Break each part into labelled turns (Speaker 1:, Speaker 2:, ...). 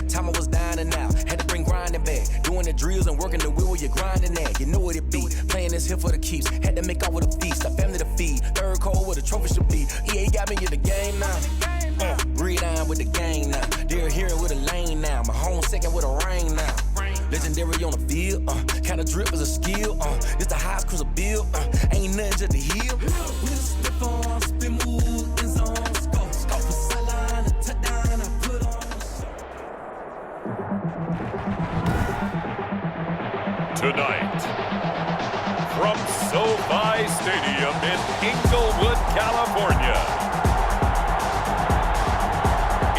Speaker 1: Time I was dining out, had to bring grinding back. Doing the drills and working the wheel where you're grinding at. You know what it be, playing this here for the keeps. Had to make out with a feast, a family to feed. Third cold where the trophy should be. EA got me in the game now. Breed on with the gang now. They're hearing with a lane now. My home second with a rain now. Legendary on the field, kinda drip is a skill, it's the highest cruiser bill, ain't nothing just to heal. We'll slip on, spin move, in zone, scope for sideline, a touchdown, I put on.
Speaker 2: Tonight, from SoFi Stadium in Inglewood, California,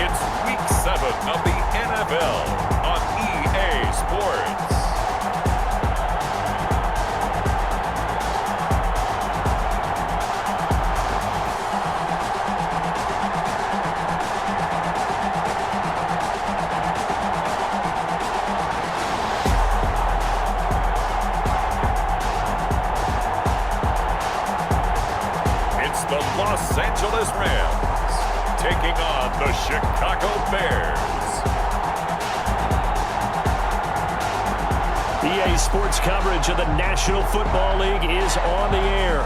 Speaker 2: it's Week 7 of the NFL on EA Sports. It's the Los Angeles Rams taking on the Chicago Bears.
Speaker 3: EA Sports coverage of the National Football League is on the air.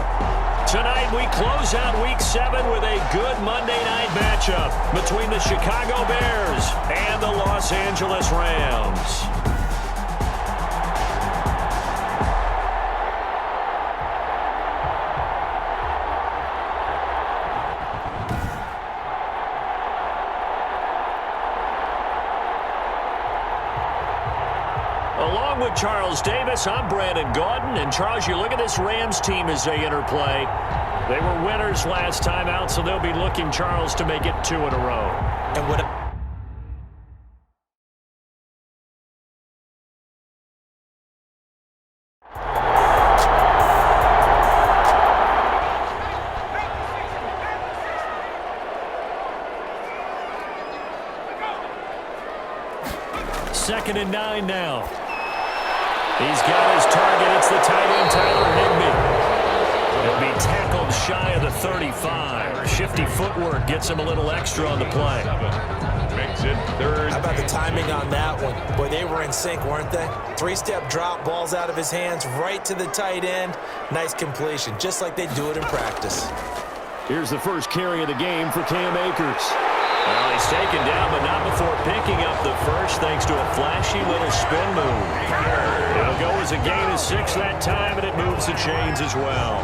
Speaker 3: Tonight we close out Week 7 with a good Monday night matchup between the Chicago Bears and the Los Angeles Rams. Along with Charles Davis, I'm Brandon Gaudin. And Charles, you look at this Rams team as they interplay. They were winners last time out, so they'll be looking, Charles, to make it 2 in a row.
Speaker 1: And what
Speaker 3: Second and 9 now. He's got his target. It's the tight end, Tyler Higbee. He'll be tackled shy of the 35. Shifty footwork gets him a little extra on the play.
Speaker 2: Makes it 3rd.
Speaker 4: How about the timing on that one? Boy, they were in sync, weren't they? 3-step drop, balls out of his hands, right to the tight end. Nice completion, just like they do it in practice.
Speaker 3: Here's the first carry of the game for Cam Akers. Well, he's taken down, but not before picking up the first, thanks to a flashy little spin move. It'll go as a gain of 6 that time, and it moves the chains as well.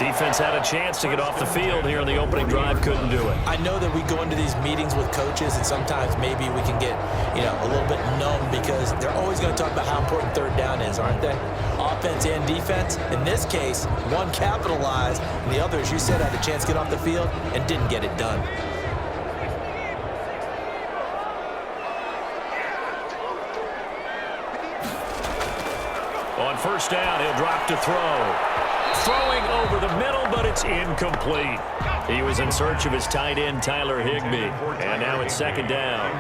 Speaker 3: Defense had a chance to get off the field here in the opening drive, couldn't do it.
Speaker 4: I know that we go into these meetings with coaches, and sometimes maybe we can get, a little bit numb because they're always going to talk about how important third down is, aren't they? Offense and defense. In this case, one capitalized, and the other, as you said, had a chance to get off the field and didn't get it done.
Speaker 3: On first down, he'll drop to throw. Throwing over the middle, but it's incomplete. He was in search of his tight end, Tyler Higbee. And now it's second down.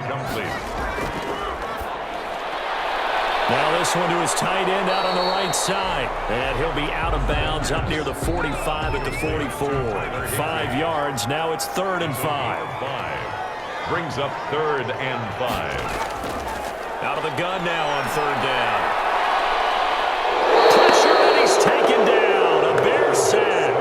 Speaker 3: Now this one to his tight end out on the right side. And he'll be out of bounds up near the 45 at the 44. 5 yards. Now it's 3rd and 5.
Speaker 2: Brings up 3rd and 5.
Speaker 3: Out of the gun now on 3rd down. Pressure, and he's taken down. A Bear sack.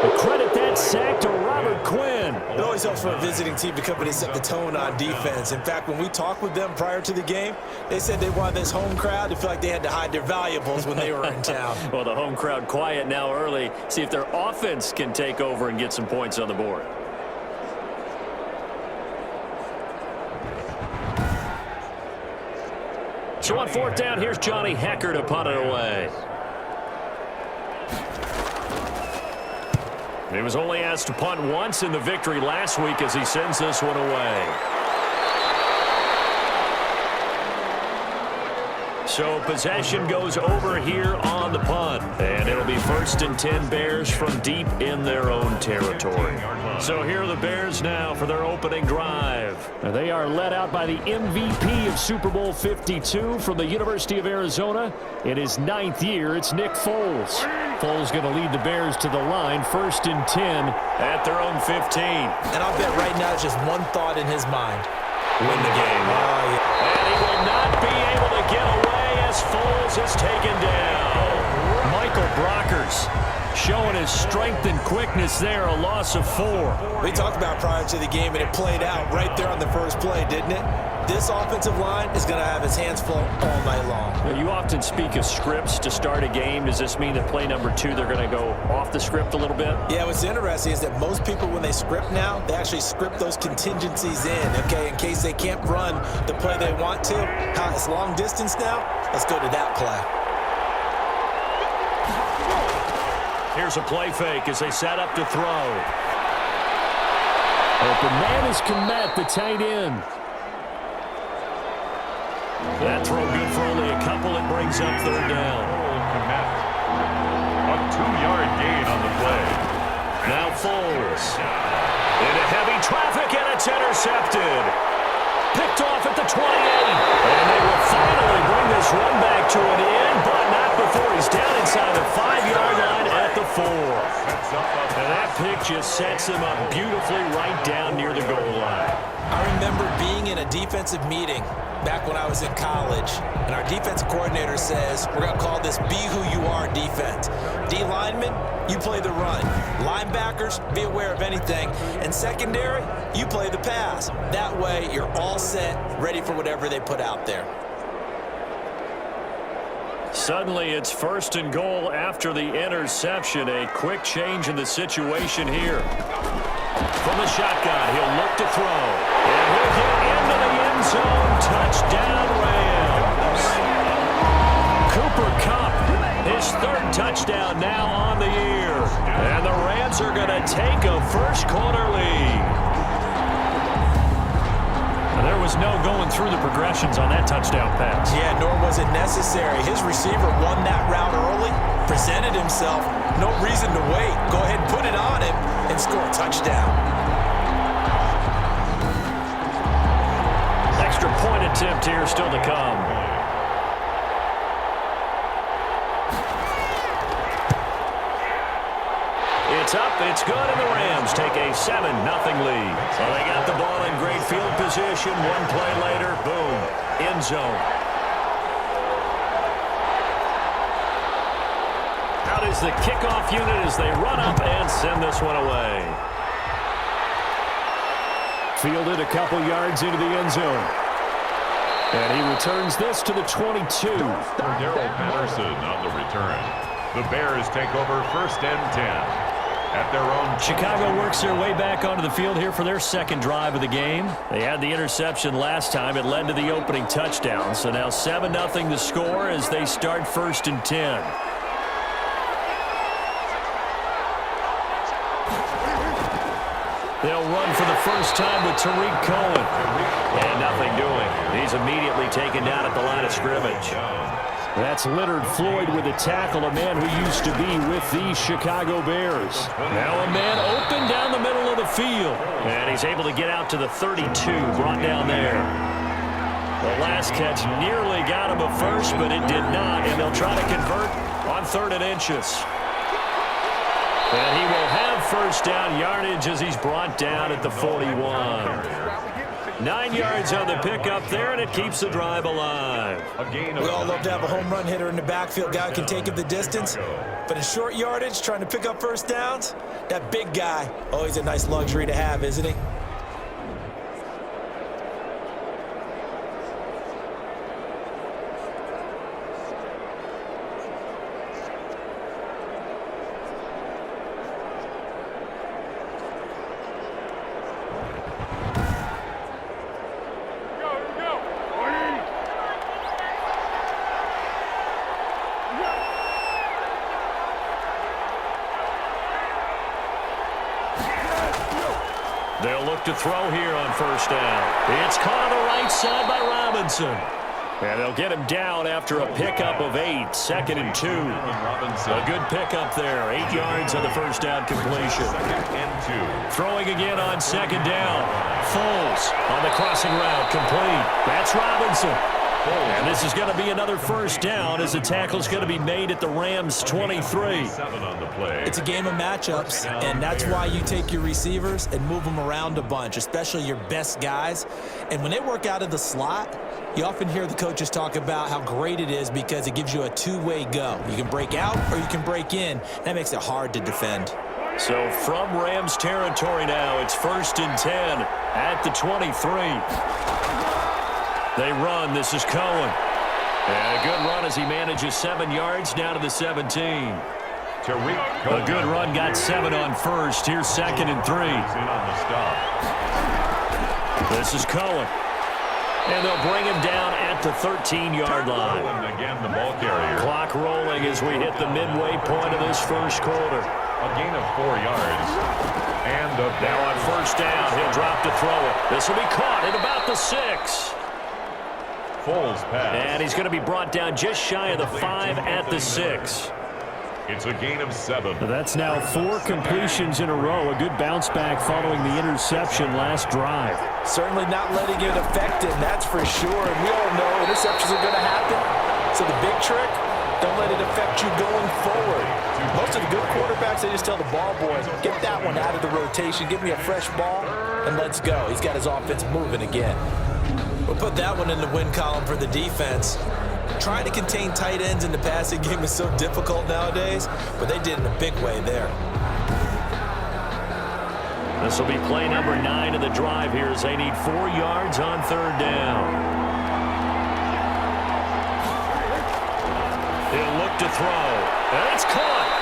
Speaker 3: But credit that sack to Robert Quinn.
Speaker 4: It always helps for a visiting team to come in and set the tone on defense. In fact, when we talked with them prior to the game, they said they wanted this home crowd to feel like they had to hide their valuables when they were in town.
Speaker 3: Well, the home crowd quiet now early. See if their offense can take over and get some points on the board. So on 4th down, here's Johnny Hekker to punt it away. He was only asked to punt once in the victory last week as he sends this one away. So possession goes over here on the punt. And it'll be 1st and 10 Bears from deep in their own territory. So here are the Bears now for their opening drive. They are led out by the MVP of Super Bowl 52 from the University of Arizona. In his 9th year, it's Nick Foles. Foles going to lead the Bears to the line, 1st and 10 at their own 15.
Speaker 4: And I'll bet right now it's just one thought in his mind.
Speaker 3: win the game. And he will not be able to get away as Foles is taken down. Michael Brockers showing his strength and quickness there, a loss of 4.
Speaker 4: We talked about prior to the game, and it played out right there on the first play, didn't it? This offensive line is going to have his hands full all night long.
Speaker 3: Now, you often speak of scripts to start a game. Does this mean that play number 2, they're going to go off the script a little bit?
Speaker 4: Yeah, what's interesting is that most people, when they script now, they actually script those contingencies in, okay, in case they can't run the play they want to. It's long distance now. Let's go to that play.
Speaker 3: Here's a play fake as they set up to throw. Open man is Kmet, the tight end. That throw good for only a couple. It brings up 3rd down.
Speaker 2: Kmet. A 2-yard gain on the play.
Speaker 3: Now Foles. Into heavy traffic, and it's intercepted. Picked off at the 28. And they will finally bring this run back to an end, but not before he's down inside the 5-yard line at the 4. And that pick just sets him up beautifully right down near the goal line.
Speaker 4: I remember being in a defensive meeting back when I was in college, and our defensive coordinator says, we're going to call this be who you are defense. D linemen, you play the run. Linebackers, be aware of anything. And secondary, you play the pass. That way, you're all set, ready for whatever they put out there.
Speaker 3: Suddenly, it's 1st and goal after the interception. A quick change in the situation here. From the shotgun, he'll look to throw. And he'll get into the end zone. Touchdown, Rams. Cooper Kupp, his 3rd touchdown now on the year. And the Rams are going to take a first-quarter lead. And there was no going through the progressions on that touchdown pass.
Speaker 4: Yeah, nor was it necessary. His receiver won that route early, presented himself. No reason to wait. Go ahead and put it on him and score a touchdown.
Speaker 3: Extra point attempt here still to come. It's up, it's good, and the Rams take a 7-0 lead. Well, they got the ball in great field position. One play later, boom, end zone. Out is the kickoff unit as they run up and send this one away. Fielded a couple yards into the end zone. And he returns this to the 22.
Speaker 2: Darrell Patterson on the return. The Bears take over 1st and 10. At their own.
Speaker 3: Chicago works their way back onto the field here for their 2nd drive of the game. They had the interception last time. It led to the opening touchdown. So now 7-0 the score as they start 1st and 10. They'll run for the first time with Tariq Cohen. And nothing doing. He's immediately taken down at the line of scrimmage. That's Leonard Floyd with a tackle, a man who used to be with the Chicago Bears. Now a man open down the middle of the field. And he's able to get out to the 32, brought down there. The last catch nearly got him a first, but it did not, and they'll try to convert on 3rd and inches. And he will have 1st down yardage as he's brought down at the 41. 9 yards on the pickup there, and it keeps the drive alive.
Speaker 4: We all love to have a home run hitter in the backfield, guy who can take it the distance. But in short yardage, trying to pick up 1st downs, that big guy, always a nice luxury to have, isn't he?
Speaker 3: They'll look to throw here on 1st down. It's caught on the right side by Robinson. And they'll get him down after a pickup of 8, 2nd and 2. A good pickup there, 8 yards on the 1st down completion. Throwing again on 2nd down. Foles on the crossing route, complete. That's Robinson. And this is going to be another first down as the tackle's going to be made at the Rams' 23.
Speaker 4: It's a game of matchups, and that's why you take your receivers and move them around a bunch, especially your best guys. And when they work out of the slot, you often hear the coaches talk about how great it is because it gives you a two-way go. You can break out or you can break in. That makes it hard to defend.
Speaker 3: So from Rams territory now, it's 1st and 10 at the 23. They run. This is Cohen. And a good run as he manages 7 yards down to the 17. A good run, got 7 on first. Here's 2nd and 3. This is Cohen. And they'll bring him down at the 13-yard line.
Speaker 2: Again, the ball carrier.
Speaker 3: Clock rolling as we hit the midway point of this first quarter.
Speaker 2: A gain of 4 yards. And
Speaker 3: now on first down, he'll drop to throw it. This will be caught at about the 6.
Speaker 2: Foles pass.
Speaker 3: And he's going to be brought down just shy of the 5 at the 6.
Speaker 2: It's a gain of 7.
Speaker 3: That's now 4 completions in a row. A good bounce back following the interception last drive.
Speaker 4: Certainly not letting it affect him, that's for sure. And we all know interceptions are going to happen. So the big trick, don't let it affect you going forward. Most of the good quarterbacks, they just tell the ball boy, get that one out of the rotation, give me a fresh ball, and let's go. He's got his offense moving again. We'll put that one in the win column for the defense. Trying to contain tight ends in the passing game is so difficult nowadays, but they did in a big way there.
Speaker 3: This will be play number 9 of the drive here as they need 4 yards on 3rd down. He'll look to throw. And it's caught.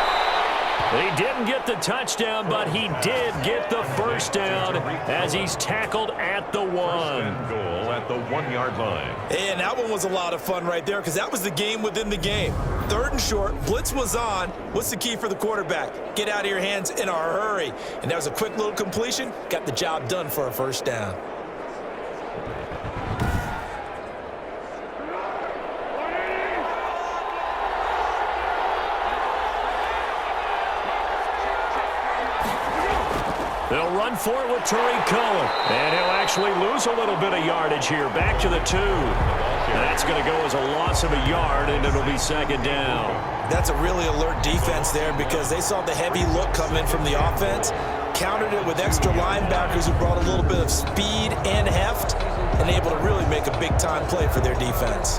Speaker 3: He didn't get the touchdown, but he did get the first down as he's tackled at the 1.
Speaker 2: Goal at the 1-yard line.
Speaker 4: And that one was a lot of fun right there because that was the game within the game. 3rd and short, blitz was on. What's the key for the quarterback? Get out of your hands in a hurry. And that was a quick little completion. Got the job done for a first down.
Speaker 3: They'll run for it with Tariq Cohen. And he'll actually lose a little bit of yardage here. Back to the 2. That's going to go as a loss of a yard, and it'll be 2nd down.
Speaker 4: That's a really alert defense there because they saw the heavy look come in from the offense, countered it with extra linebackers who brought a little bit of speed and heft, and able to really make a big-time play for their defense.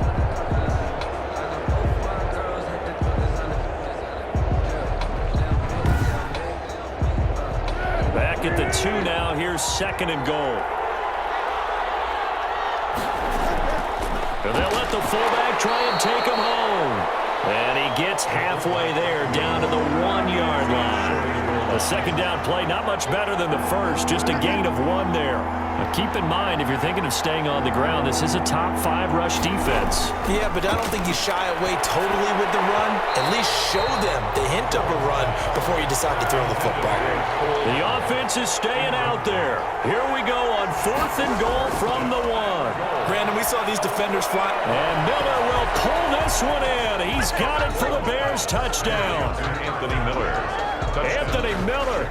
Speaker 3: Back at the 2 now. Here's 2nd and goal. And they'll let the fullback try and take him home. And he gets halfway there down to the 1-yard line. A 2nd down play, not much better than the first, just a gain of 1 there. Now keep in mind, if you're thinking of staying on the ground, this is a top 5 rush defense.
Speaker 4: Yeah, but I don't think you shy away totally with the run. At least show them the hint of a run before you decide to throw the football.
Speaker 3: The offense is staying out there. Here we go on 4th and goal from the 1.
Speaker 4: Brandon, we saw these defenders fly.
Speaker 3: And Miller will pull this one in. He's got it for the Bears touchdown. Anthony Miller,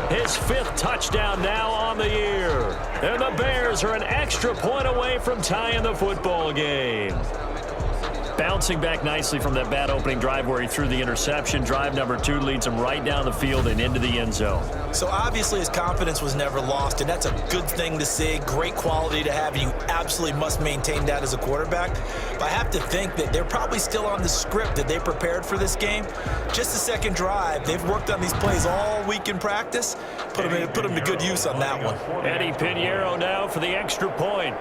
Speaker 3: his 5th touchdown now on the year. And the Bears are an extra point away from tying the football game. Bouncing back nicely from that bad opening drive where he threw the interception. Drive number 2 leads him right down the field and into the end zone.
Speaker 4: So obviously his confidence was never lost, and that's a good thing to see. Great quality to have, and you absolutely must maintain that as a quarterback. But I have to think that they're probably still on the script that they prepared for this game. Just the 2nd drive. They've worked on these plays all week in practice. Put them to good use on that one.
Speaker 3: Eddie Pinheiro now for the extra point.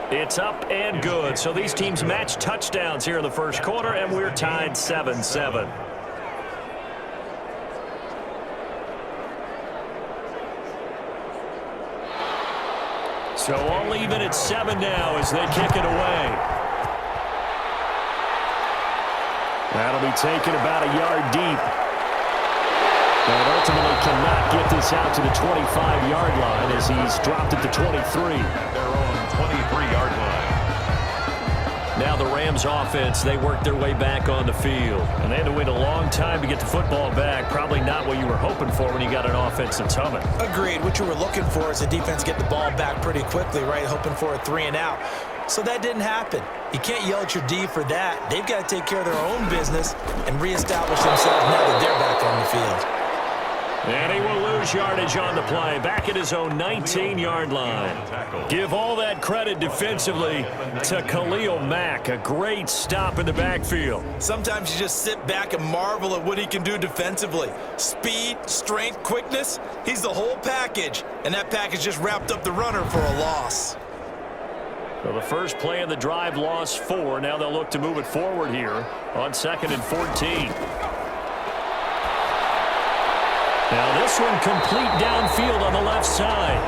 Speaker 3: It's up and good. So these teams match touchdowns here in the first quarter, and we're tied 7-7. So all even at 7 now as they kick it away. That'll be taken about a yard deep. And ultimately cannot get this out to the 25-yard line as he's dropped at the 23.
Speaker 2: Their own 23-yard line.
Speaker 3: Now the Rams offense, they work their way back on the field. And they had to wait a long time to get the football back. Probably not what you were hoping for when you got an offense that's humming.
Speaker 4: Agreed. What you were looking for is the defense get the ball back pretty quickly, right? Hoping for a 3-and-out. So that didn't happen. You can't yell at your D for that. They've got to take care of their own business and reestablish themselves now that they're back on the field.
Speaker 3: And he will lose yardage on the play, back at his own 19-yard line. Give all that credit defensively to Khalil Mack. A great stop in the backfield.
Speaker 4: Sometimes you just sit back and marvel at what he can do defensively. Speed, strength, quickness, he's the whole package. And that package just wrapped up the runner for a loss.
Speaker 3: So the first play of the drive lost 4. Now they'll look to move it forward here on 2nd and 14. Now this one complete downfield on the left side.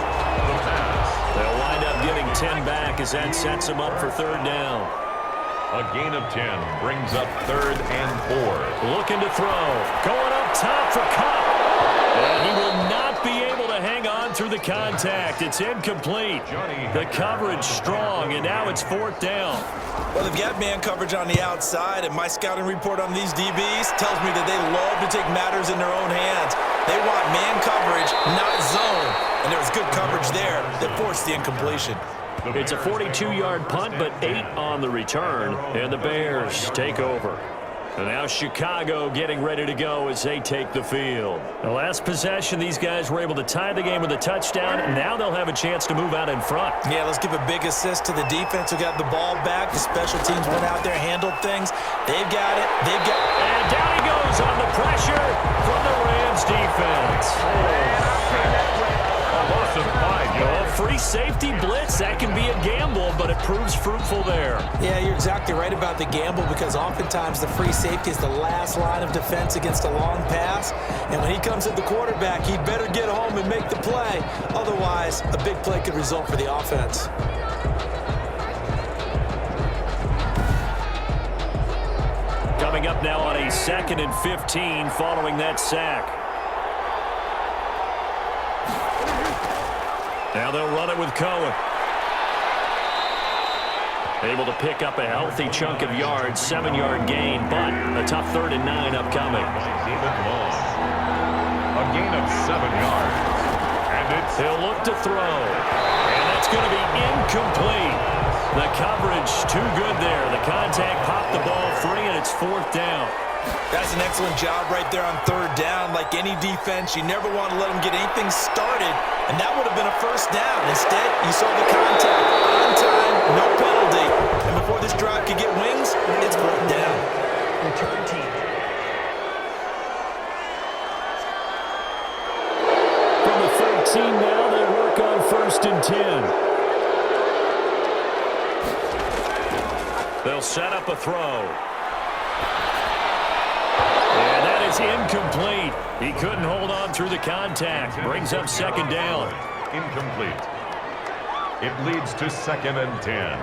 Speaker 3: They'll wind up getting 10 back as that sets them up for 3rd down.
Speaker 2: A gain of 10 brings up 3rd and 4.
Speaker 3: Looking to throw. Going up top for Kupp. And he will not be able to hang on through the contact. It's incomplete. The coverage strong, and now it's 4th down.
Speaker 4: Well, they've got man coverage on the outside, and my scouting report on these DBs tells me that they love to take matters in their own hands. They want man coverage, not zone. And there was good coverage there that forced the incompletion.
Speaker 3: It's a 42-yard punt, but 8 on the return, and the Bears take over. And now Chicago getting ready to go as they take the field. The last possession, these guys were able to tie the game with a touchdown, and now they'll have a chance to move out in front.
Speaker 4: Yeah, let's give a big assist to the defense who got the ball back. The special teams went out there, handled things. They've got it.
Speaker 3: And down he goes on the pressure from the Rams defense.
Speaker 2: Loss of 5 yards.
Speaker 3: Free safety blitz, that can be a gamble, but it proves fruitful there.
Speaker 4: Yeah, you're exactly right about the gamble because oftentimes the free safety is the last line of defense against a long pass. And when he comes at the quarterback, he better get home and make the play. Otherwise, a big play could result for the offense.
Speaker 3: Coming up now on a 2nd and 15 following that sack. Now they'll run it with Cohen. Able to pick up a healthy chunk of yards, 7-yard gain, but a tough 3rd and 9 upcoming.
Speaker 2: Even long. A gain of 7 yards. And
Speaker 3: He'll look to throw. And that's going to be incomplete. The coverage too good there. The contact popped the ball free, and it's 4th down.
Speaker 4: That's an excellent job right there on 3rd down. Like any defense, you never want to let them get anything started, and that would have been a 1st down. Instead, you saw the contact on time, no penalty, and before this drive could get wings, it's 4th down. Return team.
Speaker 3: From the 13 now, they work on 1st and 10. They'll set up a throw. And that is incomplete. He couldn't hold on through the contact. Brings up 2nd down.
Speaker 2: Incomplete. It leads to 2nd and 10.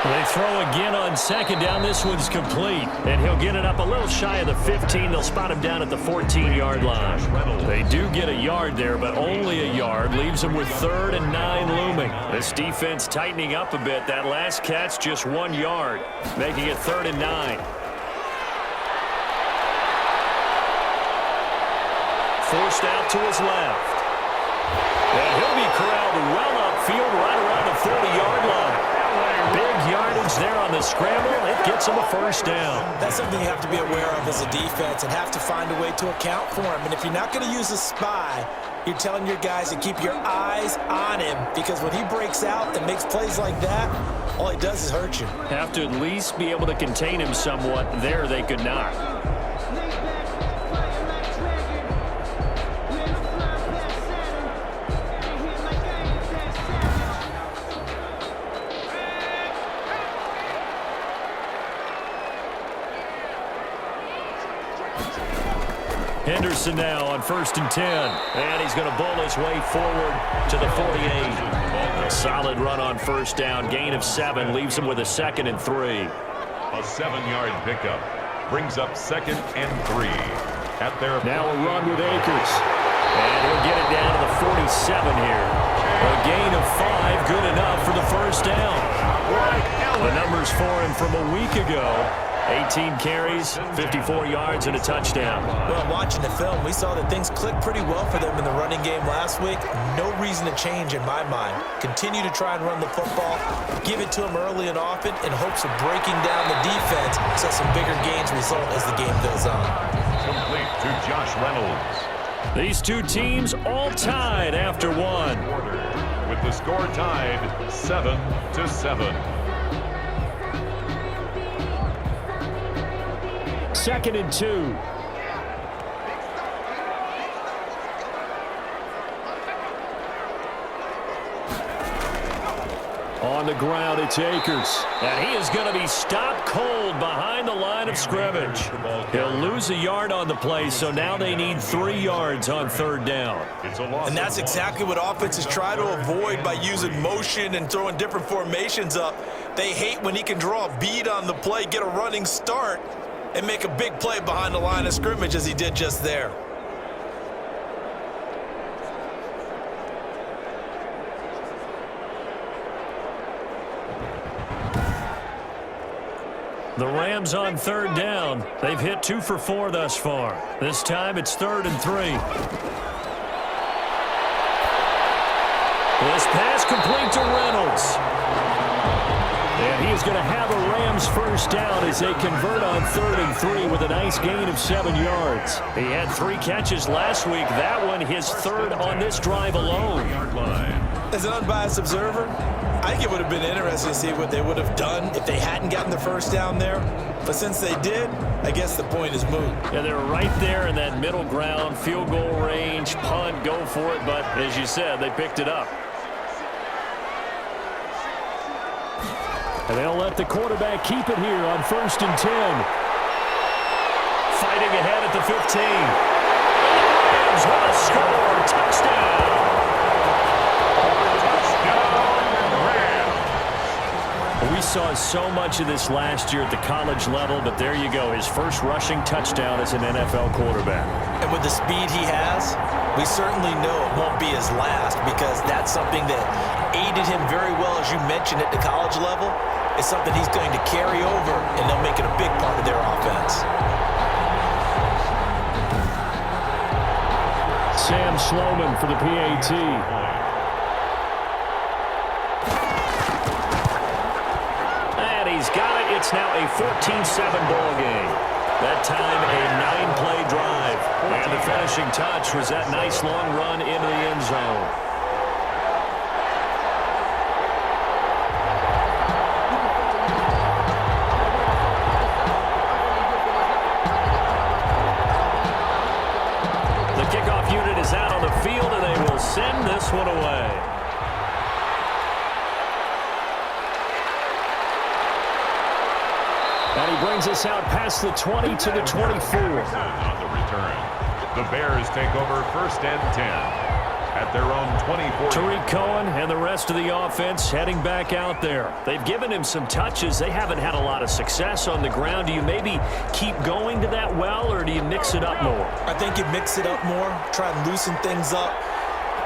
Speaker 3: They throw again on 2nd down. This one's complete. And he'll get it up a little shy of the 15. They'll spot him down at the 14-yard line. They do get a yard there, but only a yard. Leaves them with 3rd and 9 looming. This defense tightening up a bit. That last catch, just 1 yard, making it 3rd and 9. Forced out to his left. And he'll be corralled well upfield right around the 40-yard line. Big yardage there on the scramble. It gets him a 1st down.
Speaker 4: That's something you have to be aware of as a defense and have to find a way to account for him. And if you're not going to use a spy, you're telling your guys to keep your eyes on him, because when he breaks out and makes plays like that, all he does is hurt you.
Speaker 3: Have to at least be able to contain him somewhat. There they could not. Henderson now on 1st and 10. And he's going to bowl his way forward to the 48. A solid run on 1st down. Gain of 7 leaves him with a 2nd and 3.
Speaker 2: A 7-yard pickup brings up 2nd and 3. At their
Speaker 3: now a run with Akers. And he'll get it down to the here. A gain of 5, good enough for the first down. The numbers for him from a week ago: 18 carries, 54 yards, and a touchdown.
Speaker 4: Well, watching the film, we saw that things clicked pretty well for them in the running game last week. No reason to change in my mind. Continue to try and run the football, give it to them early and often in hopes of breaking down the defense so some bigger gains result as the game goes on.
Speaker 2: Complete to Josh Reynolds.
Speaker 3: These two teams all tied after one.
Speaker 2: With the score tied 7-7.
Speaker 3: 2nd and 2. On the ground, it's Akers. And he is going to be stopped cold behind the line of scrimmage. He'll lose a yard on the play, so now they need 3 yards on 3rd down.
Speaker 4: And that's exactly what offenses try to avoid by using motion and throwing different formations up. They hate when he can draw a bead on the play, get a running start, and make a big play behind the line of scrimmage as he did just there.
Speaker 3: The Rams on 3rd down. They've hit 2 for 4 thus far. This time it's 3rd and 3. This pass complete to Reynolds. And he's going to have a Rams first down as they convert on 3rd and 3 with a nice gain of 7 yards. He had 3 catches last week. That one his 3rd on this drive alone.
Speaker 4: As an unbiased observer, I think it would have been interesting to see what they would have done if they hadn't gotten the first down there. But since they did, I guess the point is moot.
Speaker 3: Yeah, they're right there in that middle ground, field goal range, punt, go for it. But as you said, they picked it up. And they'll let the quarterback keep it here on 1st and 10. Fighting ahead at the 15. Rams with a score. Touchdown. We saw so much of this last year at the college level, but there you go. His first rushing touchdown as an NFL quarterback.
Speaker 4: And with the speed he has, we certainly know it won't be his last, because that's something that aided him very well, as you mentioned, at the college level. It's something he's going to carry over, and they'll make it a big part of their offense.
Speaker 3: Sam Sloman for the PAT. And he's got it. It's now a 14-7 ball game. That time a 9-play drive. And the finishing touch was that nice long run into the end zone. Send this one away. And he brings us out past the 20 to the 24.
Speaker 2: On the return, the Bears take over 1st and 10 at their own 24.
Speaker 3: Tariq Cohen and the rest of the offense heading back out there. They've given him some touches. They haven't had a lot of success on the ground. Do you maybe keep going to that well, or do you mix it up more?
Speaker 4: I think you mix it up more, try and loosen things up.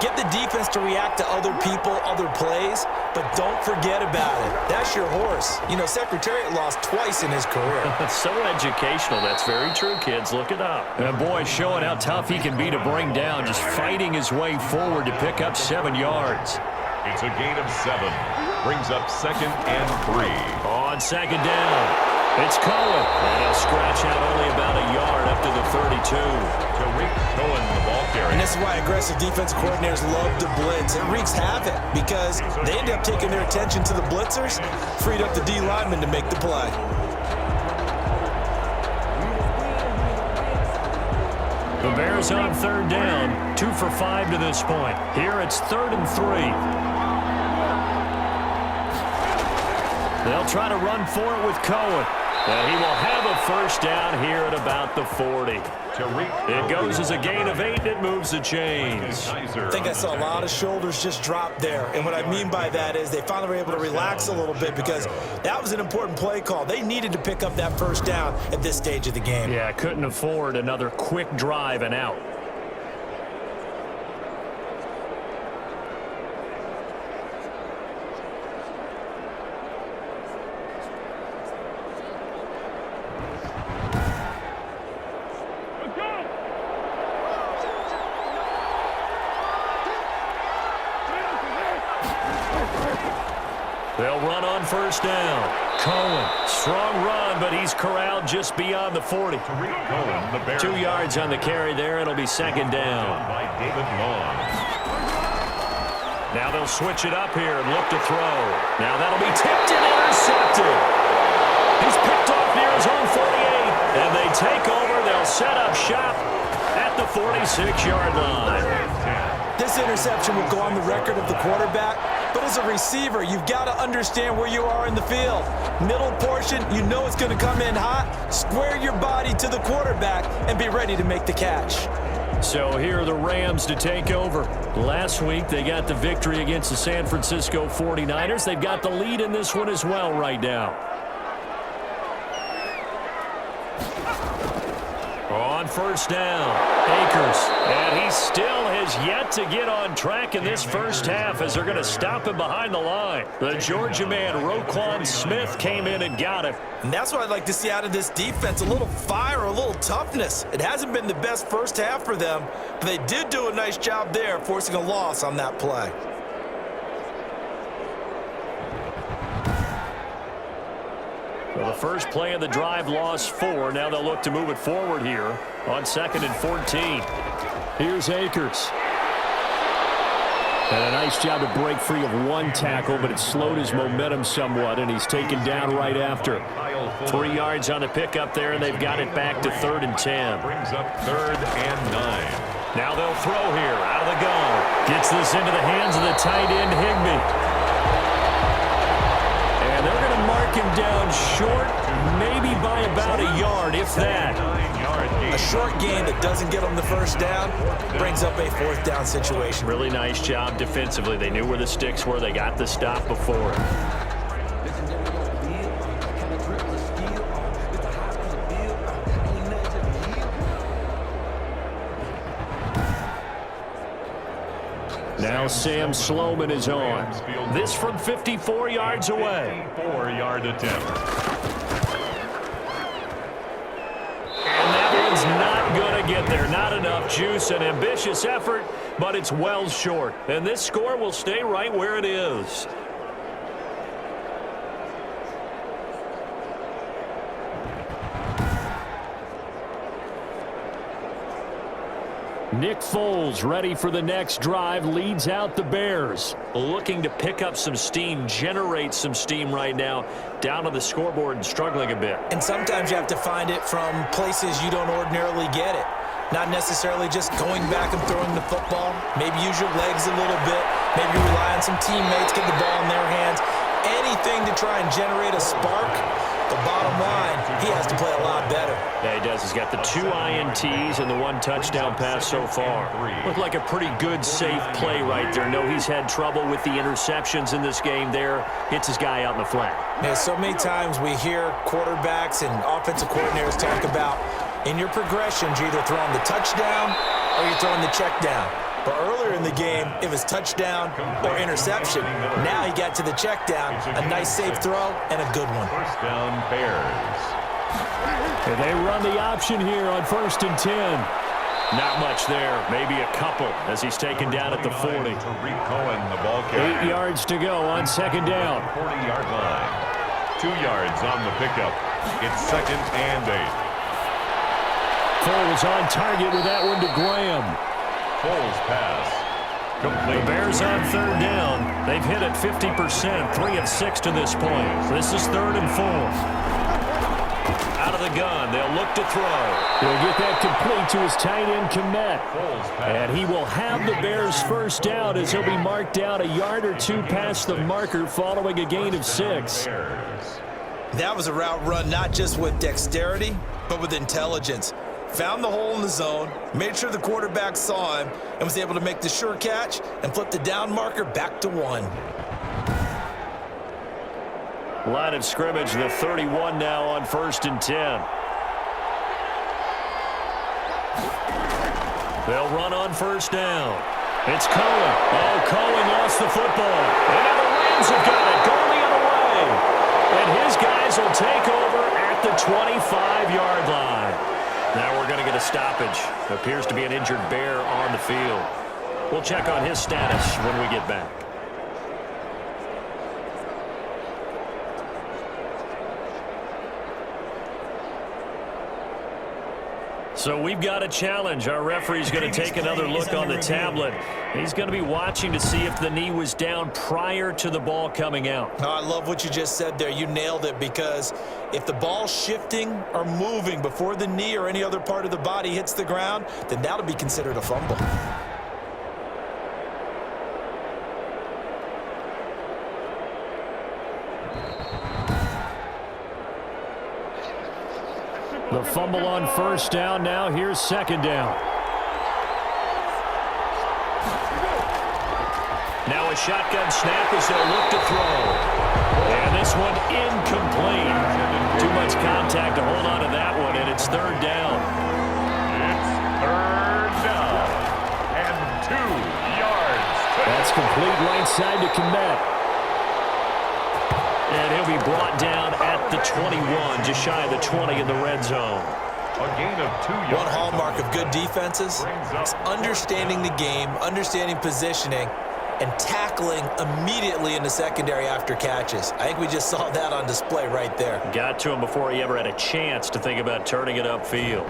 Speaker 4: Get the defense to react to other people, other plays, but don't forget about it. That's your horse. You know, Secretariat lost twice in his career.
Speaker 3: So educational. That's very true, kids. Look it up. And boy, showing how tough he can be to bring down, just fighting his way forward to pick up 7 yards.
Speaker 2: It's a gain of 7. Brings up 2nd and 3.
Speaker 3: On 2nd down, it's Cohen. And he'll scratch out only about a yard up to the 32.
Speaker 2: Tariq Cohen, the ball carrier.
Speaker 4: And this is why aggressive defense coordinators love to blitz. It wreaks havoc because they end up taking their attention to the blitzers, freed up the D lineman to make the play.
Speaker 3: The Bears on 3rd down, 2 for 5 to this point. Here it's 3rd and 3. They'll try to run for it with Cohen. And he will have a first down here at about the 40. It goes as a gain of 8. It moves the chains.
Speaker 4: I think I saw a lot of shoulders just drop there. And what I mean by that is they finally were able to relax a little bit, because that was an important play call. They needed to pick up that first down at this stage of the game.
Speaker 3: Yeah, couldn't afford another quick drive and out. They'll run on first down. Cohen, strong run, but he's corralled just beyond the 40.
Speaker 2: Cohen, the Bears.
Speaker 3: 2 yards on the carry there. It'll be second down.
Speaker 2: By David Long.
Speaker 3: Now they'll switch it up here and look to throw. Now that'll be tipped and intercepted. He's picked off near his own 48. And they take over. They'll set up shop at the 46-yard line.
Speaker 4: This interception will go on the record of the quarterback, but as a receiver, you've got to understand where you are in the field. Middle portion, you know it's going to come in hot. Square your body to the quarterback and be ready to make the catch.
Speaker 3: So here are the Rams to take over. Last week, they got the victory against the San Francisco 49ers. They've got the lead in this one as well right now. On first down, Akers. And he still has yet to get on track in this first half as they're going to stop him behind the line. The Georgia man, Roquan Smith, came in and got him.
Speaker 4: And that's what I'd like to see out of this defense, a little fire, a little toughness. It hasn't been the best first half for them, but they did do a nice job there, forcing a loss on that play.
Speaker 3: Well, the first play of the drive lost 4. Now they'll look to move it forward here on 2nd and 14. Here's Akers. And a nice job to break free of one tackle, but it slowed his momentum somewhat, and he's taken down right after. 3 yards on the pickup there, and they've got it back to 3rd and 10.
Speaker 2: Brings up 3rd and 9.
Speaker 3: Now they'll throw here out of the gun. Gets this into the hands of the tight end, Higbee. And they're going to mark him down short, maybe by about a yard, if that.
Speaker 4: A short gain that doesn't get them the first down brings up a 4th down situation.
Speaker 3: Really nice job defensively. They knew where the sticks were. They got the stop before it. Now Sam Sloman is on. This from 54 yards away.
Speaker 2: 4-yard attempt.
Speaker 3: And that one's not going to get there. Not enough juice. An ambitious effort, but it's well short. And this score will stay right where it is. Nick Foles, ready for the next drive, leads out the Bears. Looking to pick up some steam, generate some steam right now, down on the scoreboard and struggling a bit.
Speaker 4: And sometimes you have to find it from places you don't ordinarily get it. Not necessarily just going back and throwing the football. Maybe use your legs a little bit. Maybe rely on some teammates, get the ball in their hands. Anything to try and generate a spark. The bottom line, he has to play a lot better.
Speaker 3: Yeah, he does. He's got the 2 INTs and the 1 touchdown pass so far. Looked like a pretty good, safe play right there. No, he's had trouble with the interceptions in this game there. Hits his guy out in the flat.
Speaker 4: Yeah, so many times we hear quarterbacks and offensive coordinators talk about in your progressions, you're either throwing the touchdown or you're throwing the check down. But earlier in the game, it was touchdown or interception. Now he got to the check down, a nice safe throw, and a good one.
Speaker 2: First down, Bears.
Speaker 3: And they run the option here on 1st and 10. Not much there, maybe a couple as he's taken down at the 40.
Speaker 2: Tariq Cohen, the ball carrier.
Speaker 3: 8 yards to go on 2nd down.
Speaker 2: 40-yard line. 2 yards on the pickup. It's 2nd and 8.
Speaker 3: Foles on target with that one to Graham.
Speaker 2: Foles pass. Complete.
Speaker 3: The Bears on 3rd down. They've hit it 50%, 3 of 6 to this point. This is 3rd and 4. Out of the gun, they'll look to throw. He'll get that complete to his tight end, Kmet. And he will have the Bears first down as he'll be marked down a yard or 2 past the marker following a gain of 6.
Speaker 4: That was a route run not just with dexterity, but with intelligence. Found the hole in the zone, made sure the quarterback saw him, and was able to make the sure catch and flip the down marker back to 1.
Speaker 3: Line of scrimmage, the 31 now on 1st and 10. They'll run on 1st down. It's Cohen. Oh, Cohen lost the football. And now the Rams have got it going the other way. And his guys will take over at the 25-yard line. Now we're going to get a stoppage. Appears to be an injured Bear on the field. We'll check on his status when we get back. So we've got a challenge. Our referee's going to take another look on the tablet. He's going to be watching to see if the knee was down prior to the ball coming out.
Speaker 4: Oh, I love what you just said there. You nailed it, because if the ball's shifting or moving before the knee or any other part of the body hits the ground, then that'll be considered a fumble.
Speaker 3: The fumble on first down. Now here's second down. Now a shotgun snap as they'll look to throw. And this one incomplete. Too much contact to hold on to that one, and it's third down.
Speaker 2: It's third down and 2 yards.
Speaker 3: That's complete right side to Kmet. And he'll be brought down at the 21, just shy of the 20 in the red zone.
Speaker 2: A gain of 2 yards.
Speaker 4: One hallmark of good defenses is understanding the game, understanding positioning, and tackling immediately in the secondary after catches. I think we just saw that on display right there.
Speaker 3: Got to him before he ever had a chance to think about turning it upfield.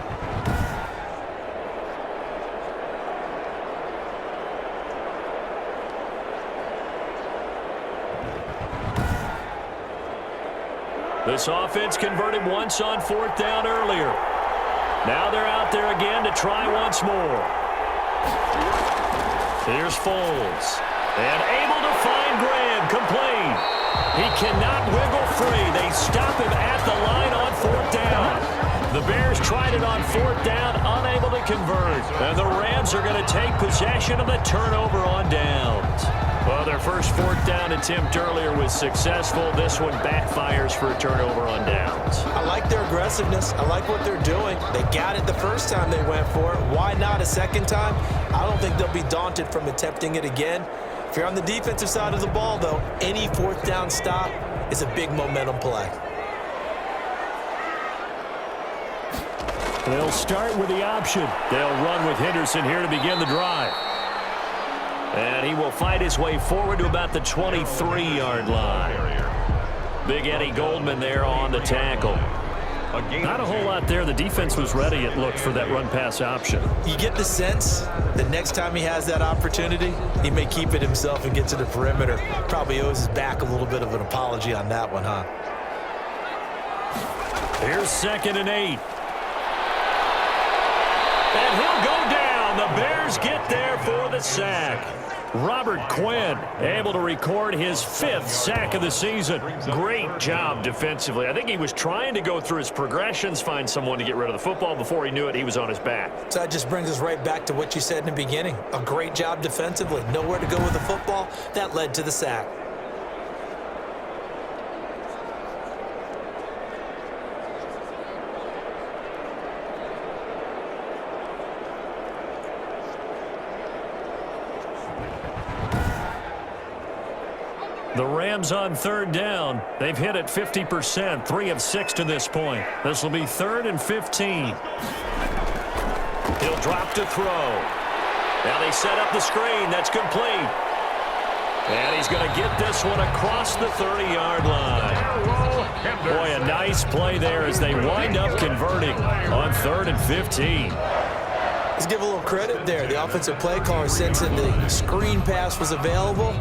Speaker 3: This offense converted once on fourth down earlier. Now they're out there again to try once more. Here's Foles. And able to find Graham, complete. He cannot wiggle free. They stop him at the line on fourth down. The Bears tried it on fourth down, unable to convert. And the Rams are going to take possession of the turnover on downs. Well, their first fourth down attempt earlier was successful. This one backfires for a turnover on downs.
Speaker 4: I like their aggressiveness. I like what they're doing. They got it the first time they went for it. Why not a second time? I don't think they'll be daunted from attempting it again. If you're on the defensive side of the ball, though, any fourth down stop is a big momentum play.
Speaker 3: They'll start with the option. They'll run with Henderson here to begin the drive. And he will fight his way forward to about the 23-yard line. Big Eddie Goldman there on the tackle. Not a whole lot there. The defense was ready, it looked, for that run-pass option.
Speaker 4: You get the sense that next time he has that opportunity, he may keep it himself and get to the perimeter. Probably owes his back a little bit of an apology on that one, huh?
Speaker 3: Here's 2nd and 8. And he'll go down. The Bears get there for the sack. Robert Quinn able to record his 5th sack of the season. Great job defensively. I think he was trying to go through his progressions, find someone to get rid of the football. Before he knew it, he was on his back.
Speaker 4: So that just brings us right back to what you said in the beginning. A great job defensively. Nowhere to go with the football. That led to the sack.
Speaker 3: The Rams on third down. They've hit it 50%, 3 of 6 to this point. This will be 3rd and 15. He'll drop to throw. Now they set up the screen. That's complete. And he's going to get this one across the 30-yard line. Boy, a nice play there as they wind up converting on 3rd and 15.
Speaker 4: Let's give a little credit there. The offensive play caller, sensing the screen pass was available.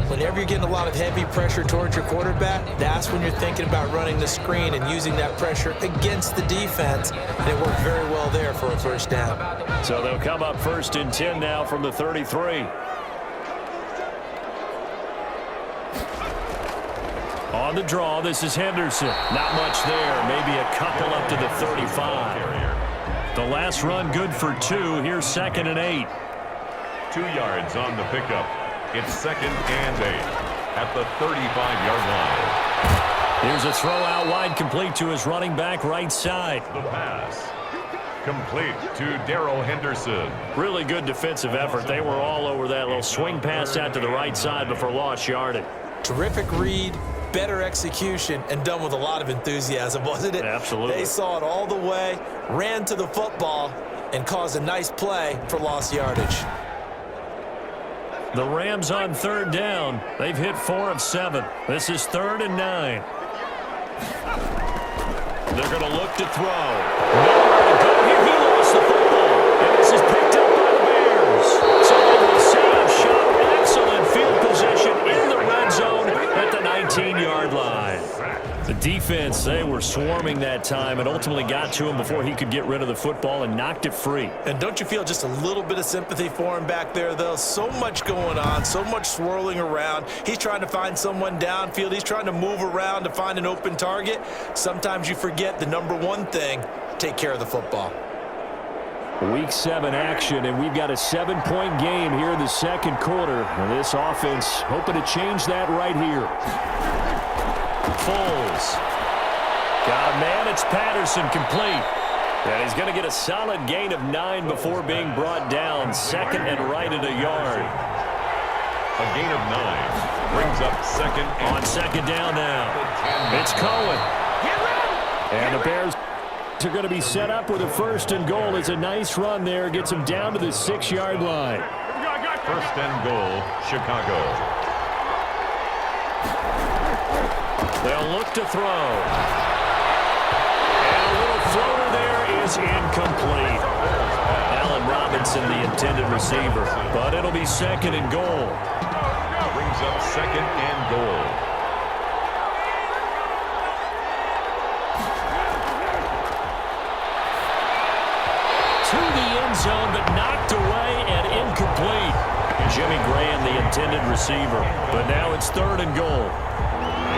Speaker 4: Whenever you're getting a lot of heavy pressure towards your quarterback, that's when you're thinking about running the screen and using that pressure against the defense. And it worked very well there for a first down.
Speaker 3: So they'll come up 1st and 10 now from the 33. On the draw, this is Henderson. Not much there. Maybe a couple up to the 35. The last run good for 2. Here's 2nd and 8.
Speaker 2: 2 yards on the pickup. It's 2nd and 8 at the 35-yard line.
Speaker 3: Here's a throw out wide, complete to his running back right side.
Speaker 2: The pass complete to Darrell Henderson.
Speaker 3: Really good defensive effort. They were all over that little swing pass out to the right side before lost yardage.
Speaker 4: Terrific read, better execution, and done with a lot of enthusiasm, wasn't it?
Speaker 3: Absolutely.
Speaker 4: They saw it all the way, ran to the football, and caused a nice play for lost yardage.
Speaker 3: The Rams on third down. They've hit 4 of 7. This is 3rd and 9. They're going to look to throw. Nowhere to go here. He lost the This is picked up by the Bears. So they will set up shop. Excellent field position in the red zone at the 19-yard line. The defense, they were swarming that time and ultimately got to him before he could get rid of the football and knocked it free.
Speaker 4: And don't you feel just a little bit of sympathy for him back there, though? So much going on, so much swirling around. He's trying to find someone downfield. He's trying to move around to find an open target. Sometimes you forget the number one thing, take care of the football.
Speaker 3: Week 7 action, and we've got a 7-point game here in the second quarter. And this offense hoping to change that right here. Foles. Got a man, it's Patterson, complete. And he's going to get a solid gain of 9 before being brought down. Second and right at a yard.
Speaker 2: A gain of 9 brings up second.
Speaker 3: On second down now. It's Cohen. And the Bears are going to be set up with a first and goal. It's a nice run there. Gets them down to the 6-yard line.
Speaker 2: First and goal, Chicago.
Speaker 3: They'll look to throw. And a little floater there is incomplete. Allen Robinson, the intended receiver. But it'll be second and goal.
Speaker 2: Brings up second and goal.
Speaker 3: To the end zone, but knocked away and incomplete. Jimmy Graham, the intended receiver. But now it's third and goal.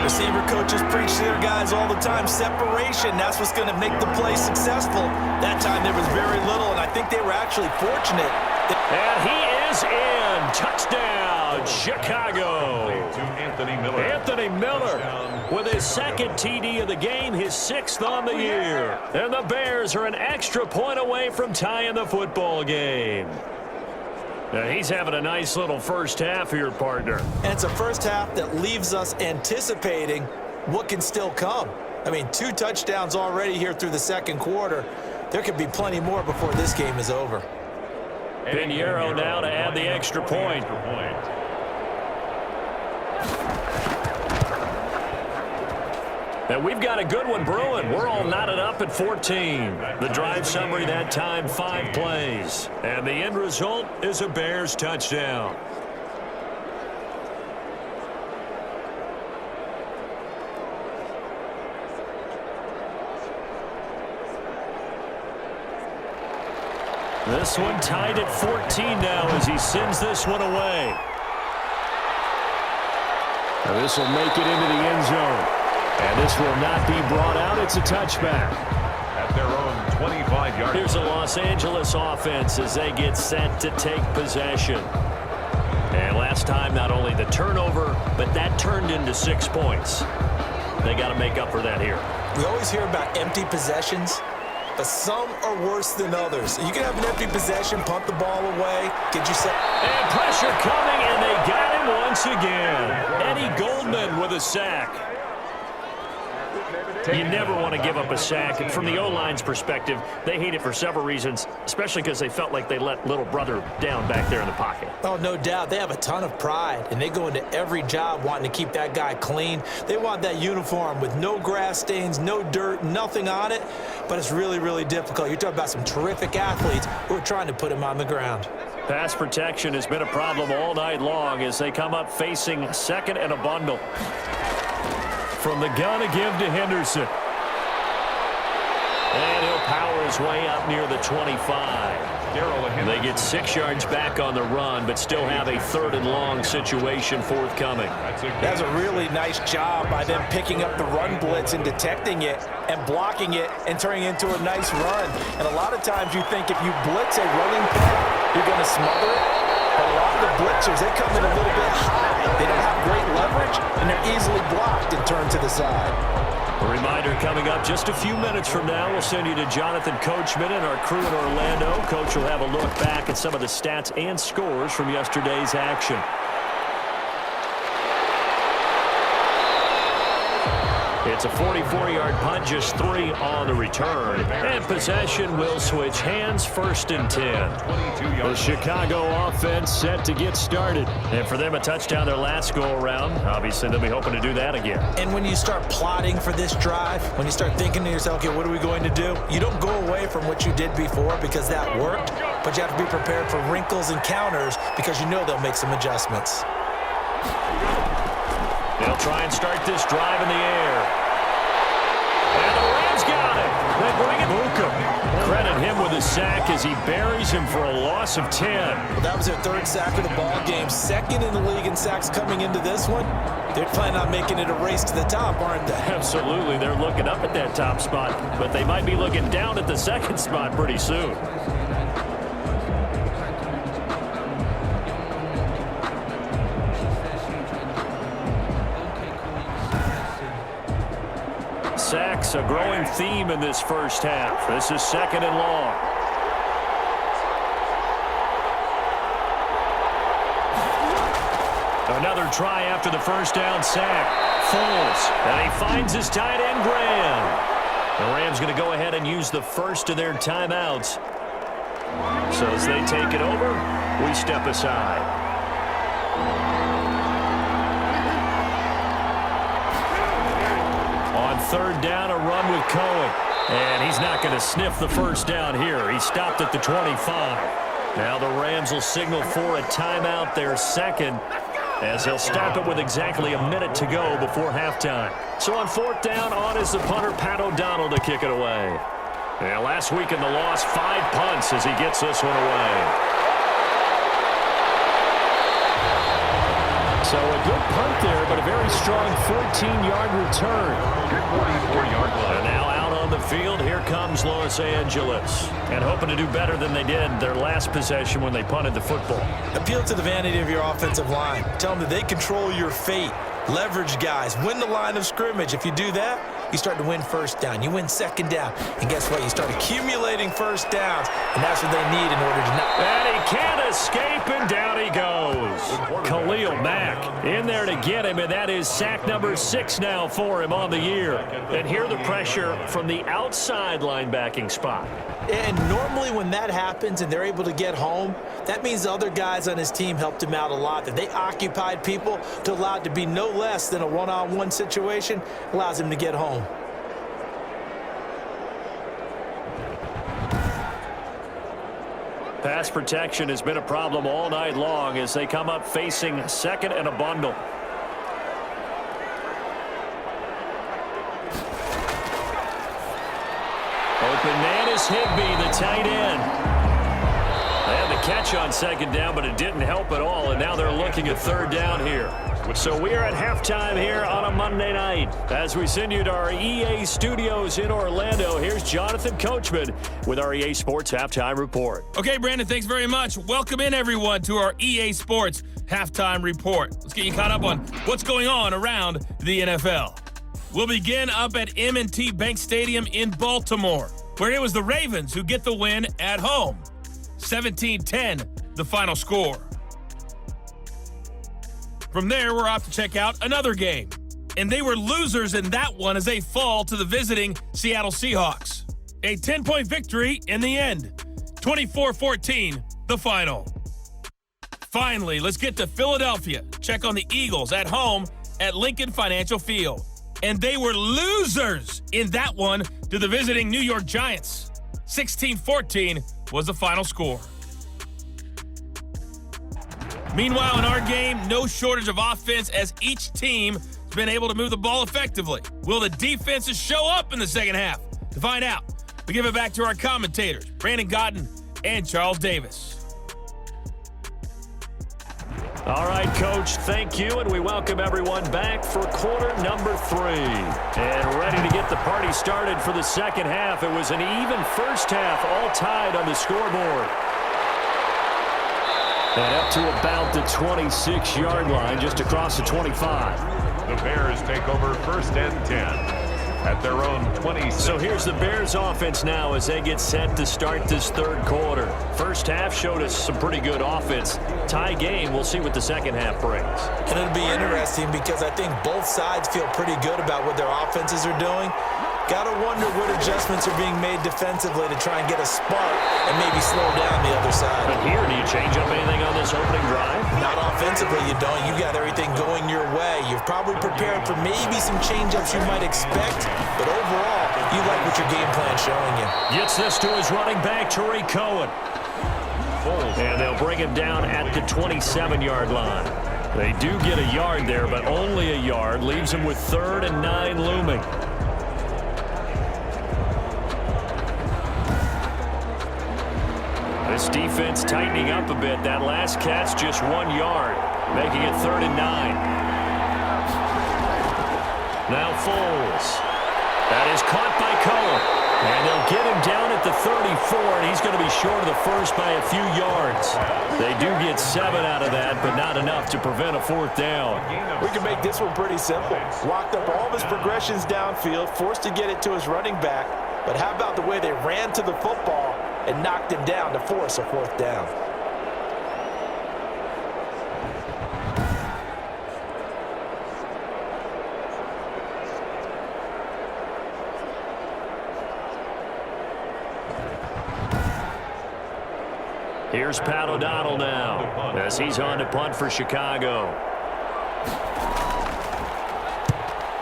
Speaker 4: Receiver coaches preach to their guys all the time. Separation, that's what's going to make the play successful. That time there was very little, and I think they were actually fortunate.
Speaker 3: And he is in. Touchdown, Chicago.
Speaker 2: To Anthony Miller.
Speaker 3: Anthony Miller with his second TD of the game, his 6th on the year. And the Bears are an extra point away from tying the football game. Now he's having a nice little first half here, partner.
Speaker 4: And it's a first half that leaves us anticipating what can still come. I mean, 2 touchdowns already here through the second quarter. There could be plenty more before this game is over.
Speaker 3: Pinheiro now to add the extra point. And we've got a good one brewing. We're all knotted up at 14. The drive summary that time, 5 plays. And the end result is a Bears touchdown. This one tied at 14 now as he sends this one away. Now this will make it into the end zone. And this will not be brought out. It's a touchback.
Speaker 2: At their own 25-yard.
Speaker 3: Here's a Los Angeles offense as they get set to take possession. And last time, not only the turnover, but that turned into 6 points. They got to make up for that here.
Speaker 4: We always hear about empty possessions, but some are worse than others. You can have an empty possession, punt the ball away, get yourself...
Speaker 3: And pressure coming, and they got him once again. Eddie Goldman with a sack. You never want to give up a sack. And from the O-line's perspective, they hate it for several reasons, especially because they felt like they let little brother down back there in the pocket.
Speaker 4: Oh, no doubt. They have a ton of pride, and they go into every job wanting to keep that guy clean. They want that uniform with no grass stains, no dirt, nothing on it. But it's really, really difficult. You're talking about some terrific athletes who are trying to put him on the ground.
Speaker 3: Pass protection has been a problem all night long as they come up facing second and a bundle. From the gun to give to Henderson. And he'll power his way up near the 25. They get 6 yards back on the run, but still have a third and long situation forthcoming.
Speaker 4: That's a really nice job by them picking up the run blitz and detecting it and blocking it and turning it into a nice run. And a lot of times you think if you blitz a running play, you're going to smother it. But a lot of the blitzers, they come in a little bit high. They don't have great leverage, and they're easily blocked and turned to the side.
Speaker 3: A reminder coming up just a few minutes from now. We'll send you to Jonathan Coachman and our crew in Orlando. Coach will have a look back at some of the stats and scores from yesterday's action. It's a 44-yard punt, just 3 on the return. And possession will switch hands, 1st and 10. The Chicago offense set to get started. And for them, a touchdown their last go-around. Obviously, they'll be hoping to do that again.
Speaker 4: And when you start plotting for this drive, when you start thinking to yourself, okay, what are we going to do? You don't go away from what you did before because that worked. but you have to be prepared for wrinkles and counters because you know they'll make some adjustments.
Speaker 3: They'll try and start this drive in the air. And the Rams got it. They bring it. Buka. Credit him with a sack as he buries him for a loss of 10.
Speaker 4: Well, that was their third sack of the ball game. Second in the league in sacks coming into this one. They're planning on making it a race to the top, aren't they?
Speaker 3: Absolutely. They're looking up at that top spot, but they might be looking down at the second spot pretty soon. Sacks, a growing theme in this first half. This is second and long. Another try after the first down sack. Foles, and he finds his tight end, Graham. The Rams going to go ahead and use the first of their timeouts. So as they take it over, we step aside. On third down, a run with Cohen. And he's not going to sniff the first down here. He stopped at the 25. Now the Rams will signal for a timeout, their second, as he'll stop it with exactly a minute to go before halftime. So on fourth down, on is the punter, Pat O'Donnell, to kick it away. And last week in the loss, 5 punts as he gets this one away. So a good punt there, but a very strong 14-yard return.
Speaker 2: 44-yard line.
Speaker 3: And now out on the field, here comes Los Angeles. And hoping to do better than they did their last possession when they punted the football.
Speaker 4: Appeal to the vanity of your offensive line. Tell them that they control your fate. Leverage guys. Win the line of scrimmage. If you do that, you start to win first down. You win second down. And guess what? You start accumulating first downs. And that's what they need in order to not.
Speaker 3: And he can't escape, and down he goes. Khalil Mack in there to get him, and that is sack number 6 now for him on the year. And here the pressure from the outside linebacking spot.
Speaker 4: And normally when that happens and they're able to get home, that means the other guys on his team helped him out a lot. That they occupied people to allow it to be no less than a one-on-one situation, allows him to get home.
Speaker 3: Pass protection has been a problem all night long as they come up facing second and a bundle. Open man is Higbee, the tight end. They had the catch on second down, but it didn't help at all, and now they're looking at third down here. So we are at halftime here on a Monday night. As we send you to our EA studios in Orlando, here's Jonathan Coachman with our EA Sports Halftime Report.
Speaker 5: Okay, Brandon, thanks very much. Welcome in, everyone, to our EA Sports Halftime Report. Let's get you caught up on what's going on around the NFL. We'll begin up at M&T Bank Stadium in Baltimore, where it was the Ravens who get the win at home. 17-10, the final score. From there, we're off to check out another game. And they were losers in that one as they fall to the visiting Seattle Seahawks. A 10-point victory in the end. 24-14, the final. Finally, let's get to Philadelphia. Check on the Eagles at home at Lincoln Financial Field. And they were losers in that one to the visiting New York Giants. 16-14 was the final score. Meanwhile, in our game, no shortage of offense as each team has been able to move the ball effectively. Will the defenses show up in the second half? To find out, we give it back to our commentators, Brandon Godden and Charles Davis.
Speaker 3: All right, Coach, thank you, and we welcome everyone back for quarter number 3. And ready to get the party started for the second half. It was an even first half, all tied on the scoreboard. And up to about the 26-yard line, just across the 25.
Speaker 2: The Bears take over first and 10 at their own 26.
Speaker 3: So here's the Bears offense now as they get set to start this third quarter. First half showed us some pretty good offense. Tie game, we'll see what the second half brings.
Speaker 4: And it'll be interesting because I think both sides feel pretty good about what their offenses are doing. Got to wonder what adjustments are being made defensively to try and get a spark and maybe slow down the other side.
Speaker 3: But here, do you change up anything on this opening drive?
Speaker 4: Not offensively, you don't. You got everything going your way. You've probably prepared for maybe some change-ups you might expect, but overall, you like what your game plan's showing you.
Speaker 3: Gets this to his running back, Tariq Cohen. And they'll bring him down at the 27-yard line. They do get a yard there, but only a yard. Leaves him with 3rd and 9 looming. This defense tightening up a bit. That last catch just 1 yard, making it 3rd and 9. Now Foles. That is caught by Cullen. And they'll get him down at the 34, and he's going to be short of the first by a few yards. They do get 7 out of that, but not enough to prevent a 4th down.
Speaker 4: We can make this one pretty simple. Locked up all of his progressions downfield, forced to get it to his running back. But how about the way they ran to the football and knocked him down to force a 4th down?
Speaker 3: Here's Pat O'Donnell now as he's on to punt for Chicago.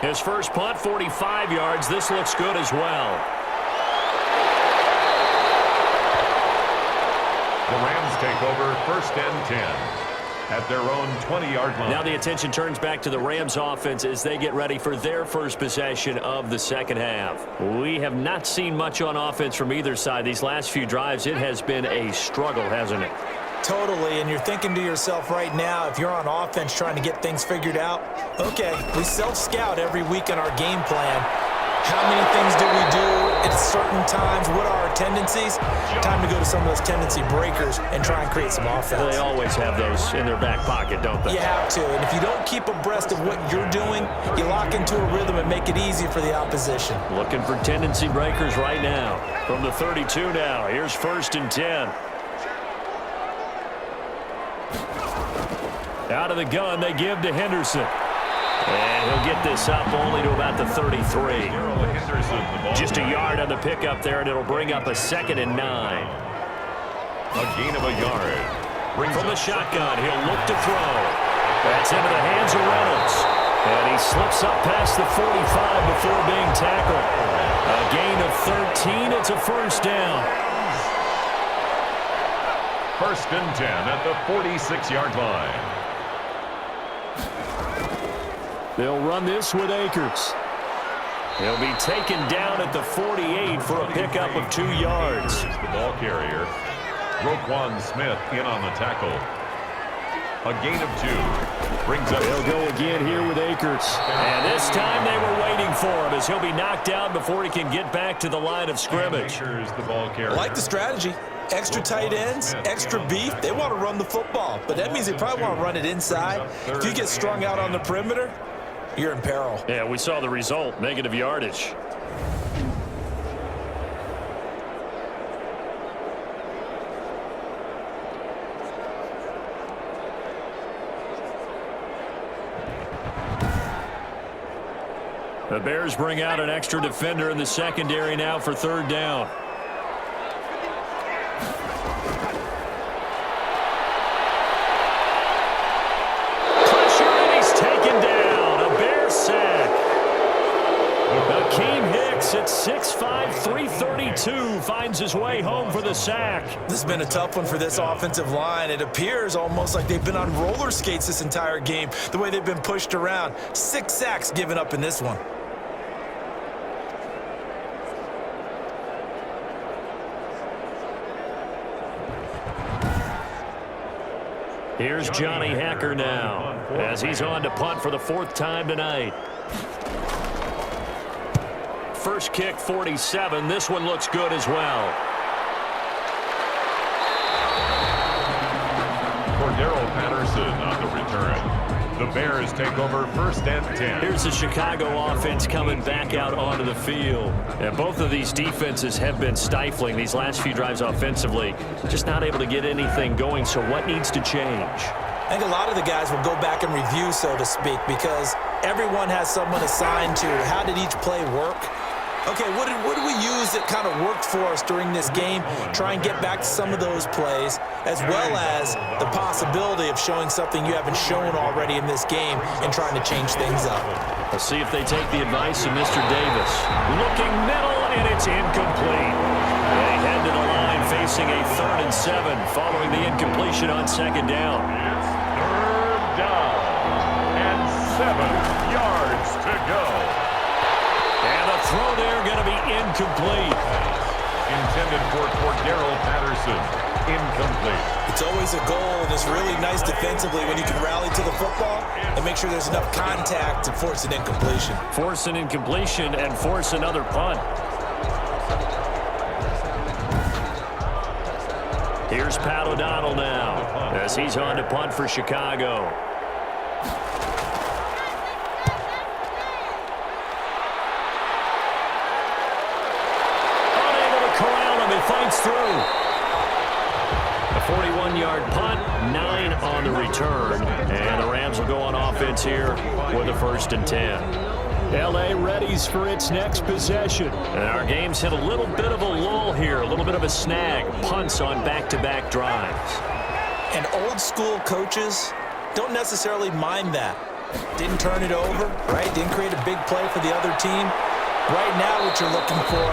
Speaker 3: His first punt, 45 yards. This looks good as well.
Speaker 2: The Rams take over 1st and 10 at their own 20-yard line.
Speaker 3: Now the attention turns back to the Rams offense as they get ready for their first possession of the second half. We have not seen much on offense from either side. These last few drives, it has been a struggle, hasn't it?
Speaker 4: Totally, and you're thinking to yourself right now, if you're on offense trying to get things figured out, okay, we self-scout every week in our game plan. How many things do we do at certain times? What are our tendencies? Time to go to some of those tendency breakers and try and create some offense.
Speaker 3: They always have those in their back pocket, don't they?
Speaker 4: You have to, and if you don't keep abreast of what you're doing, you lock into a rhythm and make it easy for the opposition.
Speaker 3: Looking for tendency breakers right now. From the 32 now, here's 1st and 10. Out of the gun, they give to Henderson. And he'll get this up only to about the 33. Just a yard on the pickup there, and it'll bring up a 2nd and 9.
Speaker 2: A gain of a yard.
Speaker 3: From the shotgun, he'll look to throw. That's into the hands of Reynolds. And he slips up past the 45 before being tackled. A gain of 13. It's a 1st down.
Speaker 2: 1st and 10 at the 46-yard line.
Speaker 3: They'll run this with Akers. He'll be taken down at the 48 for a pickup of 2 yards.
Speaker 2: The ball carrier, Roquan Smith, in on the tackle. A gain of 2. Brings up.
Speaker 3: They'll go again here with Akers. And this time they were waiting for him as he'll be knocked down before he can get back to the line of scrimmage.
Speaker 2: Akers, the ball carrier.
Speaker 4: I like the strategy. Extra tight ends, extra beef. They want to run the football, but that means they probably want to run it inside. If you get strung out on the perimeter, you're in peril.
Speaker 3: Yeah, we saw the result, negative yardage. The Bears bring out an extra defender in the secondary now for 3rd down. At 6'5", 332, finds his way home for the sack.
Speaker 4: This has been a tough one for this offensive line. It appears almost like they've been on roller skates this entire game, the way they've been pushed around. 6 sacks given up in this one.
Speaker 3: Here's Johnny Hacker now as he's on to punt for the 4th time tonight. First kick, 47. This one looks good as well.
Speaker 2: Cordero Patterson on the return. The Bears take over 1st and 10.
Speaker 3: Here's the Chicago offense coming back out onto the field. And both of these defenses have been stifling these last few drives offensively. Just not able to get anything going, so what needs to change?
Speaker 4: I think a lot of the guys will go back and review, so to speak, because everyone has someone assigned to how did each play work. Okay, what did we use that kind of worked for us during this game? Try and get back to some of those plays, as well as the possibility of showing something you haven't shown already in this game and trying to change things up.
Speaker 3: Let's see if they take the advice of Mr. Davis. Looking middle, and it's incomplete. They head to the line facing a 3rd and 7 following the incompletion on 2nd down.
Speaker 2: It's 3rd down and 7 yards to go.
Speaker 3: And the throw there going to be incomplete.
Speaker 2: Intended for Cordero Patterson. Incomplete.
Speaker 4: It's always a goal, and it's really nice defensively when you can rally to the football and make sure there's enough contact to force an incompletion.
Speaker 3: Force an incompletion and force another punt. Here's Pat O'Donnell now as he's on to punt for Chicago. Unable to corral him. He fights through. A 41-yard punt, 9 on the return. And the Rams will go on offense here with a 1st and 10. L.A. readies for its next possession. And our game's hit a little bit of a lull here, a little bit of a snag. Punts on back-to-back drives.
Speaker 4: And old school coaches don't necessarily mind that. Didn't turn it over, right? Didn't create a big play for the other team. Right now what you're looking for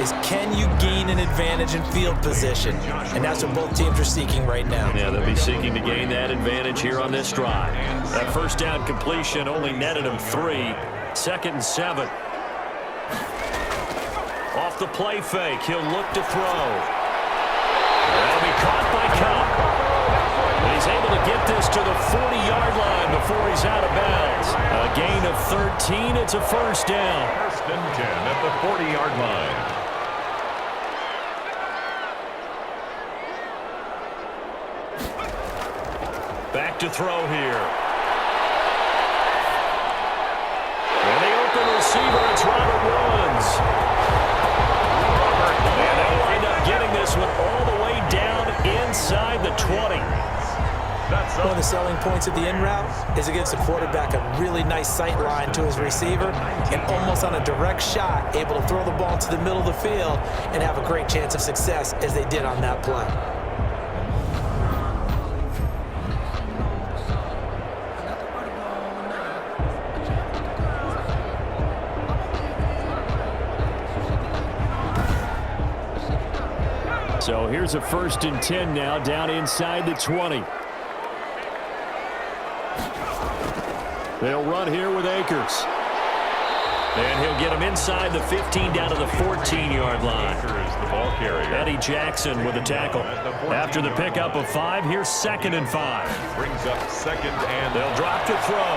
Speaker 4: is, can you gain an advantage in field position? And that's what both teams are seeking right now.
Speaker 3: Yeah, they'll be seeking to gain that advantage here on this drive. That 1st down completion only netted them 3. 2nd and 7. Off the play fake, he'll look to throw. That'll be caught by Kupp. And he's able to get this to the 40-yard line before he's out of bounds. A gain of 13, it's a 1st down.
Speaker 2: 1st and 10 at the 40-yard line.
Speaker 3: Back to throw here. Receiver, it's Robert Woods. And they wind up getting this one all the way down inside the 20.
Speaker 4: One of the selling points of the in route is it gives the quarterback a really nice sight line to his receiver, and almost on a direct shot, able to throw the ball to the middle of the field and have a great chance of success as they did on that play.
Speaker 3: So here's a 1st and 10 now, down inside the 20. They'll run here with Akers. And he'll get him inside the 15 down to the 14-yard line.
Speaker 2: Akers, the ball carrier.
Speaker 3: Eddie Jackson with a tackle. After the pickup of 5, here's 2nd and 5.
Speaker 2: Brings up 2nd and...
Speaker 3: They'll drop to throw.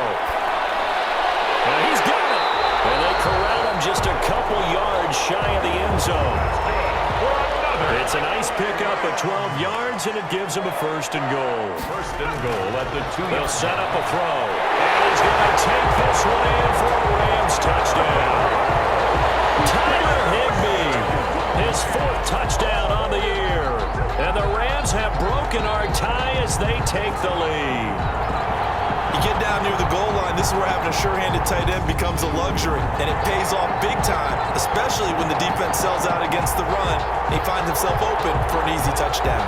Speaker 3: And he's got it. And they corral him just a couple yards shy of the end zone. It's a nice pickup of 12 yards, and it gives him a 1st and goal.
Speaker 2: 1st and goal at the 2.
Speaker 3: They'll set up a throw. And he's going to take this one in for a Rams touchdown. Tyler Higbee, his 4th touchdown on the year. And the Rams have broken our tie as they take the lead.
Speaker 4: You get down near the goal line, this is where having a sure-handed tight end becomes a luxury, and it pays off big time, especially when the defense sells out against the run, and he finds himself open for an easy touchdown.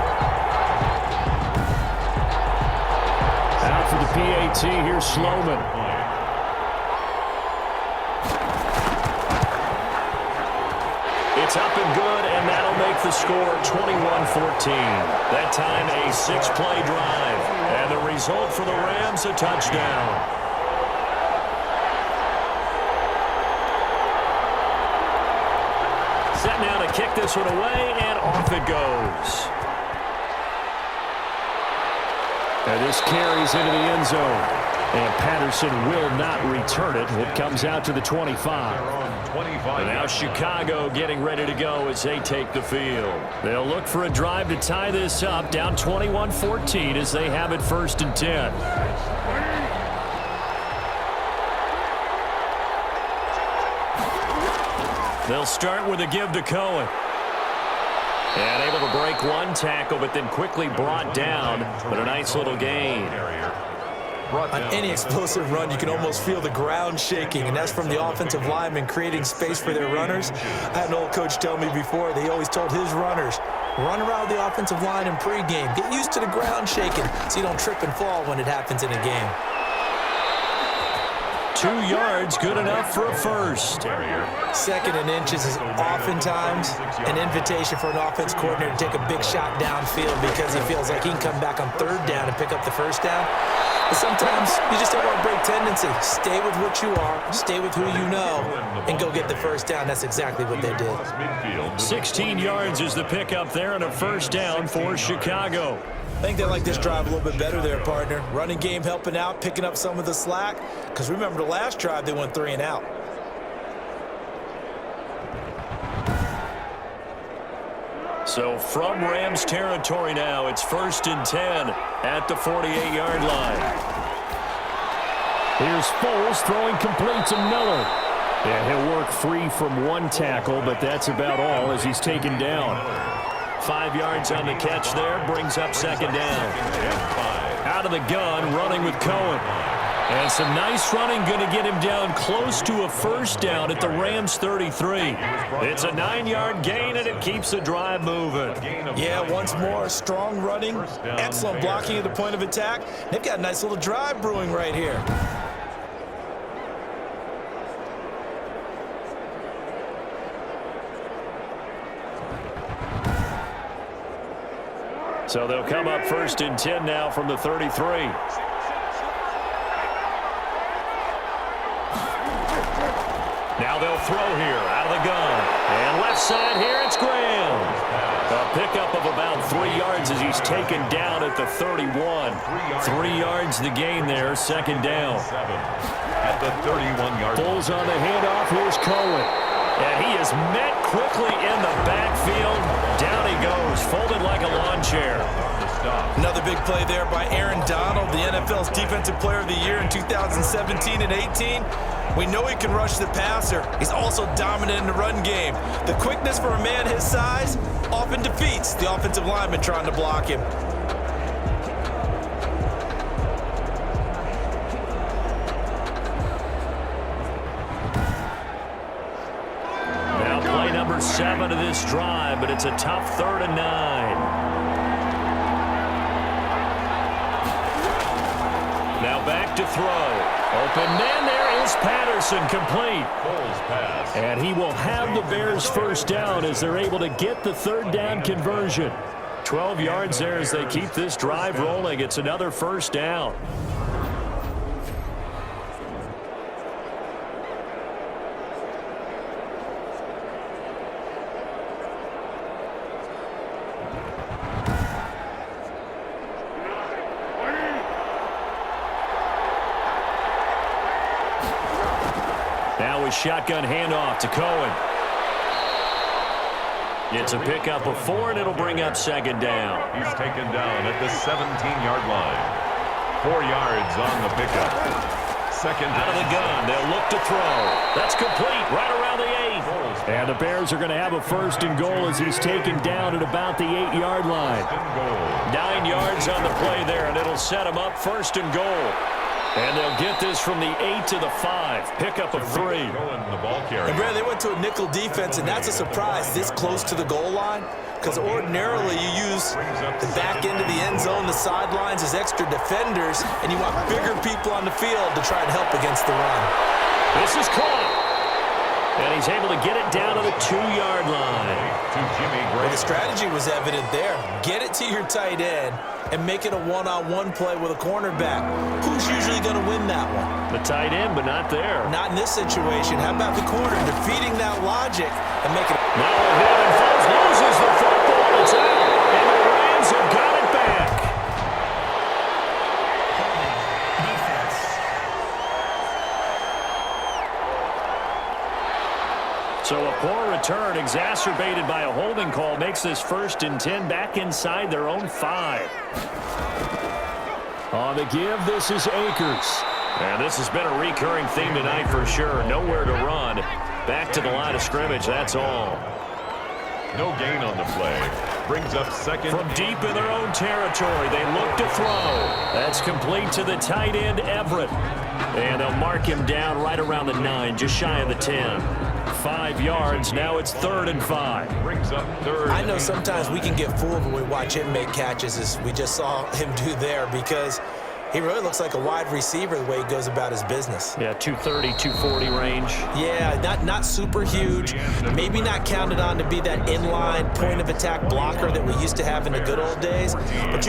Speaker 3: Out for the PAT, here's Sloman. It's up and good, and that'll make the score 21-14. That time a 6-play drive, and the result for the Rams, a touchdown. Set now to kick this one away, and off it goes. And this carries into the end zone. And Patterson will not return it. It comes out to the 25. And now Chicago getting ready to go as they take the field. They'll look for a drive to tie this up, down 21-14 as they have it 1st and 10. They'll start with a give to Cohen. And able to break one tackle, but then quickly brought down. But a nice little gain.
Speaker 4: On any explosive run, you can almost feel the ground shaking, and that's from the offensive linemen creating space for their runners. I had an old coach tell me before, they always told his runners, run around the offensive line in pregame. Get used to the ground shaking so you don't trip and fall when it happens in a game.
Speaker 3: 2 yards, good enough for a first.
Speaker 4: Second and inches is oftentimes an invitation for an offense coordinator to take a big shot downfield because he feels like he can come back on third down and pick up the first down. But sometimes you just don't want to break tendency. Stay with what you are, stay with who you know, and go get the first down. That's exactly what they did.
Speaker 3: 16 yards is the pickup there and a first down for Chicago.
Speaker 4: I think they like this drive a little bit better there, partner. Running game helping out, picking up some of the slack. Because remember the last drive, they went 3 and out.
Speaker 3: So from Rams territory now, it's 1st and 10 at the 48-yard line.
Speaker 6: Here's Foles throwing complete to Miller. Yeah, he'll work free from one tackle, but that's about all as he's taken down.
Speaker 3: 5 yards on the catch there, brings up 2nd down. Out of the gun, running with Cohen. And some nice running, going to get him down close to a first down at the Rams 33. It's a 9-yard gain, and it keeps the drive moving.
Speaker 4: Yeah, once more, strong running, excellent blocking at the point of attack. They've got a nice little drive brewing right here.
Speaker 3: So they'll come up 1st and 10 now from the 33. Now they'll throw here out of the gun. And left side here, it's Graham. A pickup of about 3 yards as he's taken down at the 31. 3 yards the gain there, 2nd down.
Speaker 2: At the 31-yard line.
Speaker 3: Bulls on the handoff, here's Cohen. And he is met quickly in the backfield. Down he goes, folded like a lawn chair.
Speaker 4: Another big play there by Aaron Donald, the NFL's Defensive Player of the Year in 2017 and 18. We know he can rush the passer. He's also dominant in the run game. The quickness for a man his size often defeats the offensive lineman trying to block him.
Speaker 3: Now play number 7 of this drive, but it's a tough 3rd and 9. Now back to throw. Open man, there is Patterson, complete. And he will have the Bears first down as they're able to get the 3rd down conversion. 12 yards there as they keep this drive rolling. It's another first down. Now a shotgun handoff to Cohen. It's a pickup of 4, and it'll bring up 2nd down.
Speaker 2: He's taken down at the 17-yard line. 4 yards on the pickup. 2nd
Speaker 3: Out of the gun, they'll look to throw. That's complete, right around the 8.
Speaker 6: And the Bears are going to have a 1st and goal as he's taken down at about the 8-yard line.
Speaker 3: 9 yards on the play there, and it'll set him up 1st and goal. And they'll get this from the 8 to the 5. Pickup of 3.
Speaker 4: And Brad, they went to a nickel defense, and that's a surprise this close to the goal line. Because ordinarily you use the back end of the end zone, the sidelines as extra defenders, and you want bigger people on the field to try and help against the run.
Speaker 3: This is caught. And he's able to get it down to the 2-yard line.
Speaker 4: Well, the strategy was evident there. Get it to your tight end and make it a one-on-one play with a cornerback. Who's usually going to win that one?
Speaker 3: The tight end, but not there.
Speaker 4: Not in this situation. How about the corner defeating that logic and making it?
Speaker 3: Now a hit, and Foles loses the football. It's out, and the Rams have got it back. So a poor return exacerbated by a holding call makes this 1st and 10 back inside their own 5.
Speaker 6: On the give, this is Akers.
Speaker 3: And this has been a recurring theme tonight for sure. Nowhere to run. Back to the line of scrimmage, that's all.
Speaker 2: No gain on the play. Brings up 2nd.
Speaker 3: From deep in their own territory, they look to throw. That's complete to the tight end, Everett. And they'll mark him down right around the 9, just shy of the 10. 5 yards, now it's 3rd and 5.
Speaker 2: Brings up 3rd.
Speaker 4: I know sometimes we can get fooled when we watch him make catches, as we just saw him do there, because He really looks like a wide receiver the way he goes about his business.
Speaker 3: Yeah, 230, 240 range.
Speaker 4: Yeah, not super huge. Maybe not counted on to be that inline point of attack blocker that we used to have in the good old days. But